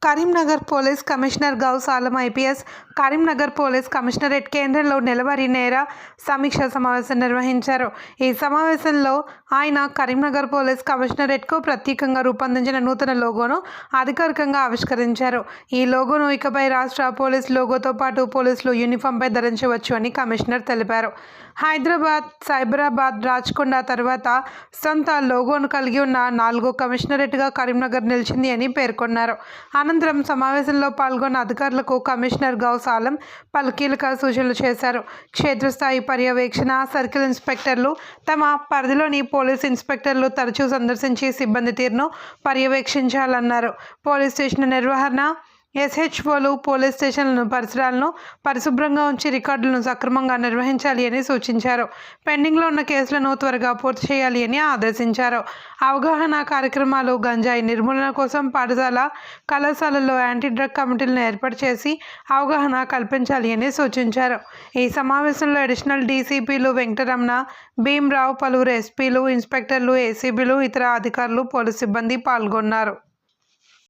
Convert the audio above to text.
Karimnagar police commissioner Ghouse Alam IPS Karimnagar police commissionerate కేంద్రంలో నెలవారీ నేర సమీక్ష సమావేశం నిర్వహించారు. ఈ సమావేశంలో ఆయన కరీంనగర్ పోలీస్ కమిషనరేట్కు ప్రత్యేకంగా రూపొందించిన నూతన లోగోను అధికారికంగా ఆవిష్కరించారు. ఈ లోగోను ఇకపై రాష్ట్ర పోలీస్ లోగోతో పాటు పోలీసులు యూనిఫామ్పై ధరించవచ్చు అని కమిషనర్ తెలిపారు. హైదరాబాద్, సైబరాబాద్, రాచకొండ తర్వాత సొంత లోగోను కలిగి ఉన్న 4వ కమిషనరేట్గా కరీంనగర్ నిలిచింది అని పేర్కొన్నారు. అనంతరం సమావేశంలో పాల్గొన్న అధికారులకు కమిషనర్ గౌస్ ఆలం పలు కీలక సూచనలు చేశారు. క్షేత్రస్థాయి పర్యవేక్షణ, సర్కిల్ ఇన్స్పెక్టర్లు తమ పరిధిలోని పోలీస్ ఇన్స్పెక్టర్లు తరచూ సందర్శించి సిబ్బంది తీరును పర్యవేక్షించాలన్నారు. పోలీస్ స్టేషన్ నిర్వహణ, ఎస్హెచ్ఓలు పోలీస్ స్టేషన్లను పరిసరాలను పరిశుభ్రంగా ఉంచి రికార్డులను సక్రమంగా నిర్వహించాలి అని సూచించారు. పెండింగ్లో ఉన్న కేసులను త్వరగా పూర్తి చేయాలి అని ఆదేశించారు. అవగాహన కార్యక్రమాలు, గంజాయి నిర్మూలన కోసం పాఠశాల, కళాశాలల్లో యాంటీ డ్రగ్ కమిటీలను ఏర్పాటు చేసి అవగాహన కల్పించాలి అని సూచించారు. ఈ సమావేశంలో అడిషనల్ డీసీపీలు వెంకటరమణ, భీమ్రావు, పలువురు ఎస్పీలు, ఇన్స్పెక్టర్లు, ఏసీబీలు, ఇతర అధికారులు, పోలీసు సిబ్బంది పాల్గొన్నారు.